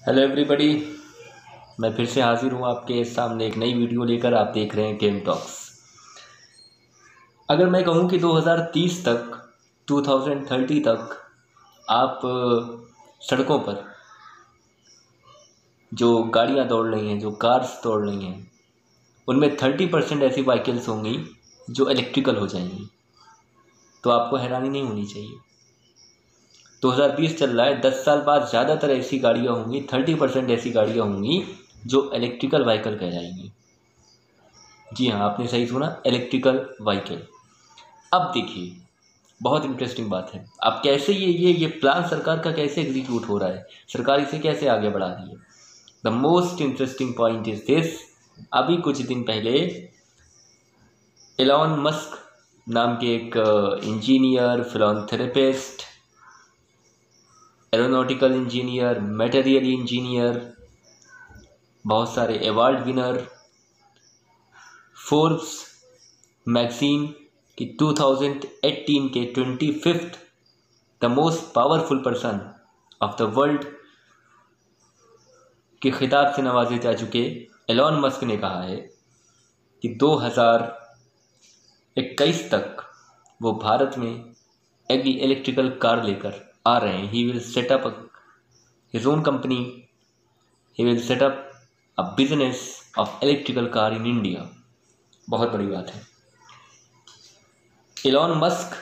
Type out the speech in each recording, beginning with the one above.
Hello everybody. मैं फिर से हाजिर हूँ आपके सामने एक नई वीडियो लेकर। आप देख रहे हैं गेम टॉक्स। अगर मैं कहूँ कि 2030 तक 2030 तक आप सड़कों पर जो गाड़ियाँ दौड़ रही हैं, जो कार्स दौड़ रही हैं, उनमें 30% ऐसी व्हीकल्स होंगी जो इलेक्ट्रिकल हो जाएंगी। तो आपको हैरानी नहीं होनी चाहिए। 2020 चल रहा है, 10 साल बाद ज़्यादातर ऐसी गाड़ियाँ होंगी, 30% ऐसी गाड़ियाँ होंगी जो इलेक्ट्रिकल व्हीकल कहलाएंगी। जी हाँ, आपने सही सुना, इलेक्ट्रिकल व्हीकल। अब देखिए, बहुत इंटरेस्टिंग बात है। अब कैसे ये प्लान सरकार का कैसे एग्जीक्यूट हो रहा है, सरकार इसे कैसे आगे बढ़ा रही है। The most interesting point is this. अभी कुछ दिन पहले एलॉन मस्क नाम के एक engineer, philanthropist, aeronautical engineer, material engineer, बहुत सारे अवार्ड विनर, फोर्ब्स मैगजीन कि 2018 के 25th the most powerful person of the world के खिताब से नवाजे जा चुके एलॉन मस्क ने कहा है कि 2021 तक वो भारत में इलेक्ट्रिकल कार लेकर आ रहे हैं। He will set up his own company, he will set up a business of electrical car in India. बहुत बड़ी बात है। एलॉन मस्क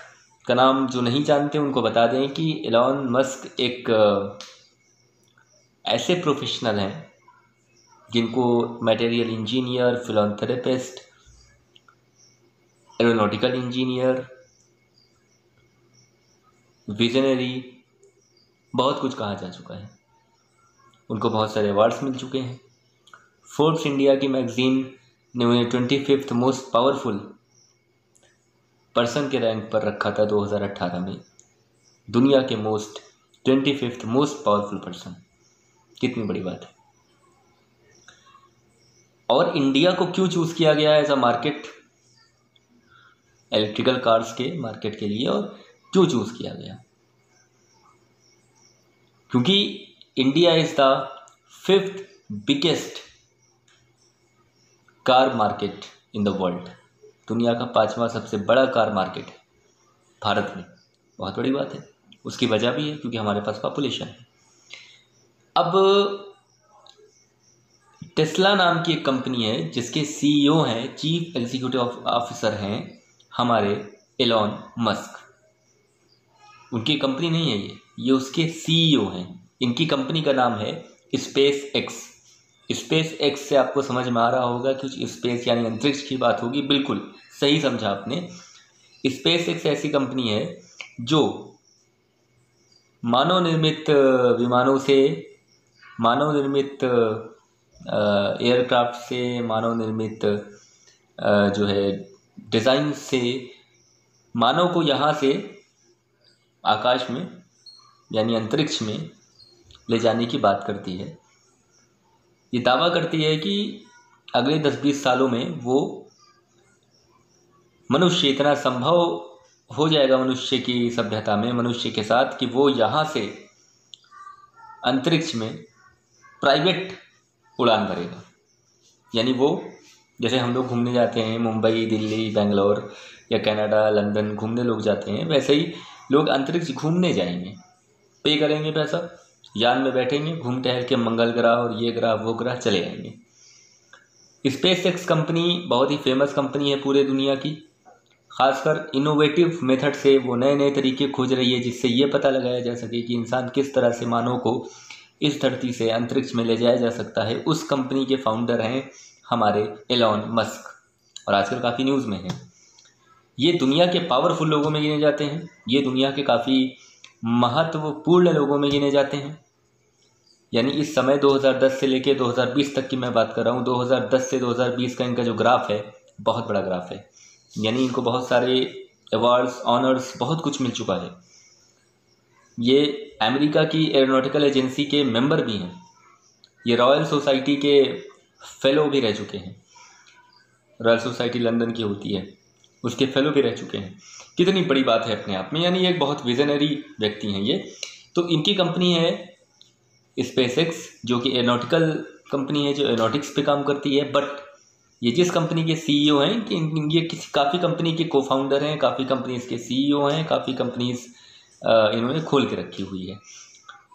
का नाम जो नहीं जानते उनको बता दें कि एलॉन मस्क एक ऐसे प्रोफेशनल हैं जिनको material engineer, philanthropist, aeronautical engineer, visionary, बहुत कुछ कहा जा चुका है। उनको बहुत सारे अवार्ड्स मिल चुके हैं। फोर्ब्स इंडिया की मैगजीन ने उन्हें 25th मोस्ट पावरफुल पर्सन के रैंक पर रखा था 2018 में। दुनिया के 25th मोस्ट पावरफुल पर्सन। कितनी बड़ी बात है। और इंडिया को क्यों चूज किया गया है as a market electrical cars के मार्केट के लिए, और क्यों चूज किया गया? क्योंकि India is the 5th biggest car market in the world. दुनिया का 5वां सबसे बड़ा कार मार्केट है भारत में। बहुत बड़ी बात है। उसकी वजह भी है क्योंकि हमारे पास पॉपुलेशन है। अब टेस्ला नाम की एक कंपनी है जिसके सीईओ हैं, चीफ एग्जीक्यूटिव ऑफिसर हैं हमारे एलॉन मस्क। उनकी कंपनी नहीं है ये उसके सीईओ हैं। इनकी कंपनी का नाम है स्पेस एक्स। स्पेस एक्स से आपको समझ में आ रहा होगा कुछ स्पेस यानी अंतरिक्ष की बात होगी। बिल्कुल सही समझा आपने। स्पेस एक्स ऐसी कंपनी है जो मानव निर्मित विमानों से, मानव निर्मित एयरक्राफ्ट से, मानव निर्मित जो है डिज़ाइन से मानव को यहाँ से आकाश में यानी अंतरिक्ष में ले जाने की बात करती है। ये दावा करती है कि अगले 10-20 सालों में वो मनुष्य इतना संभव हो जाएगा मनुष्य की सभ्यता में, मनुष्य के साथ, कि वो यहाँ से अंतरिक्ष में प्राइवेट उड़ान भरेगा। यानी वो जैसे हम लोग घूमने जाते हैं मुंबई, दिल्ली, बेंगलोर या कनाडा, लंदन घूमने लोग जाते हैं, वैसे ही लोग अंतरिक्ष घूमने जाएंगे। पे करेंगे पैसा, यान में बैठेंगे, घूम टहल के मंगल ग्रह और ये ग्रह वो ग्रह चले आएंगे। स्पेस एक्स कंपनी बहुत ही फेमस कंपनी है पूरे दुनिया की। खासकर इनोवेटिव मेथड से वो नए नए तरीके खोज रही है जिससे ये पता लगाया जा सके कि इंसान किस तरह से मानव को इस धरती से अंतरिक्ष में ले जाया जा सकता है। उस कंपनी के फाउंडर हैं हमारे एलॉन मस्क और आजकल काफ़ी न्यूज़ में है। ये दुनिया के पावरफुल लोगों में गिने जाते हैं। ये दुनिया के काफ़ी महत्वपूर्ण लोगों में गिने जाते हैं। यानी इस समय 2010 से लेकर 2020 तक की मैं बात कर रहा हूँ। 2010 से 2020 का इनका जो ग्राफ है बहुत बड़ा ग्राफ है। यानी इनको बहुत सारे अवार्ड्स, ऑनर्स, बहुत कुछ मिल चुका है। ये अमेरिका की एरोनॉटिकल एजेंसी के मेंबर भी हैं। ये रॉयल सोसाइटी के फेलो भी रह चुके हैं। रॉयल सोसाइटी लंदन की होती है, उसके फेलो भी रह चुके हैं। कितनी बड़ी बात है अपने आप में। यानी एक बहुत विजनरी व्यक्ति हैं ये। तो इनकी कंपनी है स्पेसएक्स जो कि एरोनॉटिकल कंपनी है, जो एरोनॉटिक्स पे काम करती है। बट ये जिस कंपनी के सीईओ हैं कि ये काफ़ी कंपनी के को फाउंडर हैं, काफ़ी कंपनीज के सीईओ हैं, काफ़ी कंपनीज इन्होंने खोल के रखी हुई है।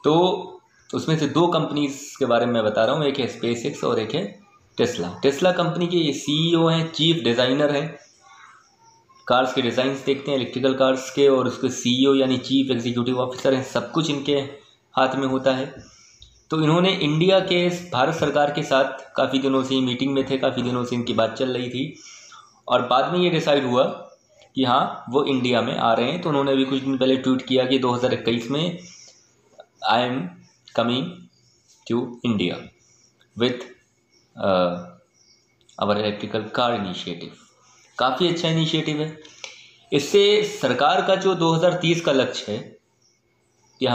तो उसमें से 2 कंपनीज के बारे में मैं बता रहा हूँ, एक है स्पेसएक्स और एक है टेस्ला। टेस्ला कंपनी के ये सीईओ हैं, चीफ डिज़ाइनर हैं, कार्स के डिज़ाइंस देखते हैं इलेक्ट्रिकल कार्स के, और उसके सीईओ यानी चीफ एग्जीक्यूटिव ऑफिसर हैं, सब कुछ इनके हाथ में होता है। तो इन्होंने इंडिया के भारत सरकार के साथ काफ़ी दिनों से मीटिंग में थे, काफ़ी दिनों से इनकी बात चल रही थी, और बाद में ये डिसाइड हुआ कि हाँ वो इंडिया में आ रहे हैं। तो उन्होंने अभी कुछ दिन पहले ट्वीट किया कि 2021 में I am coming to India with our electrical car initiative. काफ़ी अच्छा इनिशिएटिव है। इससे सरकार का जो 2030 का लक्ष्य है कि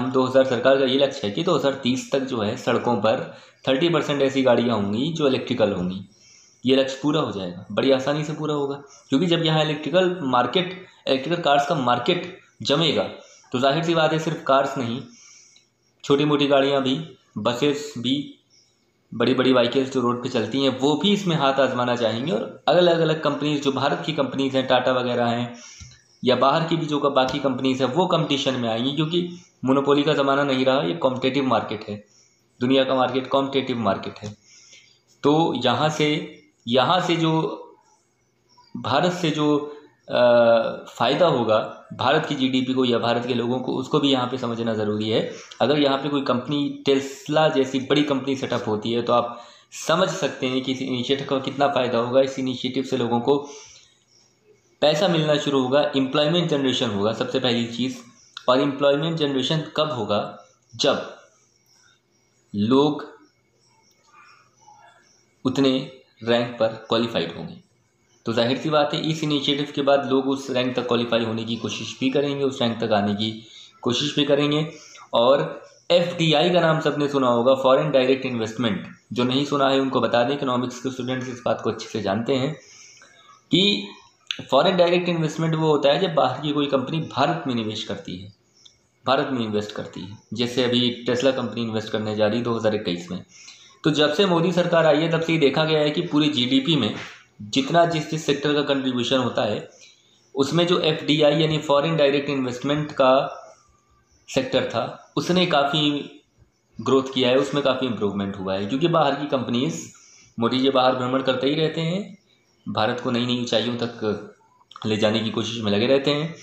सरकार का ये लक्ष्य है कि 2030 तक जो है सड़कों पर 30% ऐसी गाड़ियाँ होंगी जो इलेक्ट्रिकल होंगी। ये लक्ष्य पूरा हो जाएगा, बड़ी आसानी से पूरा होगा, क्योंकि जब यहाँ इलेक्ट्रिकल कार्स का मार्केट जमेगा तो जाहिर सी बात है सिर्फ कार्स नहीं, छोटी मोटी गाड़ियाँ भी, बसेस भी, बड़ी बड़ी बाइकें जो रोड पे चलती हैं वो भी इसमें हाथ आजमाना चाहेंगे। और अलग अलग कंपनीज जो भारत की कंपनीज हैं, टाटा वगैरह हैं, या बाहर की भी जो बाकी कंपनीज हैं वो कंपटीशन में आएंगी, क्योंकि मोनोपोली का ज़माना नहीं रहा, ये कॉम्पिटिटिव मार्केट है, दुनिया का मार्केट कॉम्पिटिटिव मार्केट है। तो यहाँ से जो भारत से जो फ़ायदा होगा भारत की जीडीपी को या भारत के लोगों को, उसको भी यहाँ पे समझना ज़रूरी है। अगर यहाँ पे कोई कंपनी टेस्ला जैसी बड़ी कंपनी सेटअप होती है तो आप समझ सकते हैं कि इस इनिशिएटिव का कितना फ़ायदा होगा। इस इनिशिएटिव से लोगों को पैसा मिलना शुरू होगा, एम्प्लॉयमेंट जनरेशन होगा सबसे पहली चीज़। और एम्प्लॉयमेंट जनरेशन कब होगा? जब लोग उतने रैंक पर क्वालिफाइड होंगे। तो जाहिर सी बात है इस इनिशिएटिव के बाद लोग उस रैंक तक क्वालिफाई होने की कोशिश भी करेंगे, उस रैंक तक आने की कोशिश भी करेंगे। और FDI का नाम सबने सुना होगा, फॉरेन डायरेक्ट इन्वेस्टमेंट। जो नहीं सुना है उनको बता दें, इकोनॉमिक्स के स्टूडेंट्स इस बात को अच्छे से जानते हैं कि फॉरेन डायरेक्ट इन्वेस्टमेंट वो होता है जब बाहर की कोई कंपनी भारत में निवेश करती है, भारत में इन्वेस्ट करती है। जैसे अभी टेस्ला कंपनी इन्वेस्ट करने जा रही 2021 में। तो जब से मोदी सरकार आई है तब से ये देखा गया है कि पूरी जीडीपी में जितना जिस सेक्टर का कंट्रीब्यूशन होता है उसमें जो FDI यानी फॉरेन डायरेक्ट इन्वेस्टमेंट का सेक्टर था उसने काफ़ी ग्रोथ किया है, उसमें काफ़ी इम्प्रूवमेंट हुआ है। क्योंकि बाहर की कंपनीज, मोदी जी बाहर भ्रमण करते ही रहते हैं, भारत को नई नई ऊंचाइयों तक ले जाने की कोशिश में लगे रहते हैं।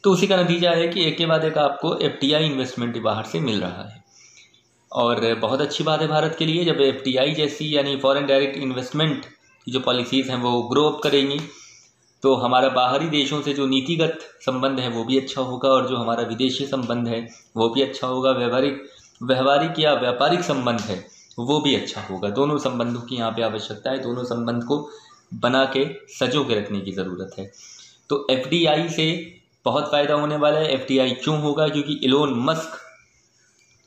तो उसी का नतीजा है कि एक के बाद एक आपको FDI इन्वेस्टमेंट बाहर से मिल रहा है। और बहुत अच्छी बात है भारत के लिए, जब FDI जैसी यानी फॉरेन डायरेक्ट इन्वेस्टमेंट की जो पॉलिसीज़ हैं वो ग्रो अप करेंगी तो हमारा बाहरी देशों से जो नीतिगत संबंध है वो भी अच्छा होगा, और जो हमारा विदेशी संबंध है वो भी अच्छा होगा, व्यवहारिक या व्यापारिक संबंध है वो भी अच्छा होगा। दोनों संबंधों की यहाँ पे आवश्यकता है, दोनों संबंध को बना के सजो के रखने की ज़रूरत है। तो FDI से बहुत फ़ायदा होने वाला है। FDI क्यों होगा? क्योंकि इलोन मस्क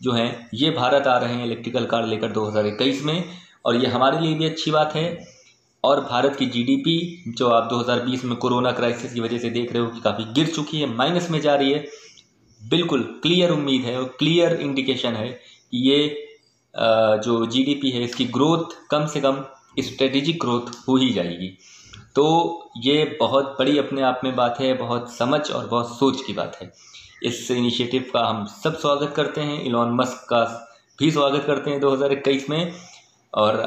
जो हैं ये भारत आ रहे हैं इलेक्ट्रिकल कार लेकर 2021 में, और ये हमारे लिए भी अच्छी बात है। और भारत की जीडीपी जो आप 2020 में कोरोना क्राइसिस की वजह से देख रहे हो कि काफ़ी गिर चुकी है, माइनस में जा रही है, बिल्कुल क्लियर उम्मीद है और क्लियर इंडिकेशन है कि ये जो जीडीपी है इसकी ग्रोथ कम से कम स्ट्रेटेजिक ग्रोथ हो ही जाएगी। तो ये बहुत बड़ी अपने आप में बात है, बहुत समझ और बहुत सोच की बात है। इस इनिशिएटिव का हम सब स्वागत करते हैं, इलॉन मस्क का भी स्वागत करते हैं 2021 में। और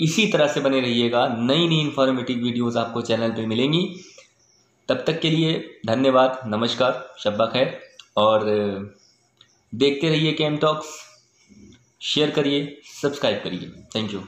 इसी तरह से बने रहिएगा, नई नई इन्फॉर्मेटिव वीडियोस आपको चैनल पे मिलेंगी। तब तक के लिए धन्यवाद, नमस्कार, शब्बा खैर। और देखते रहिए केम टॉक्स, शेयर करिए, सब्सक्राइब करिए। Thank you.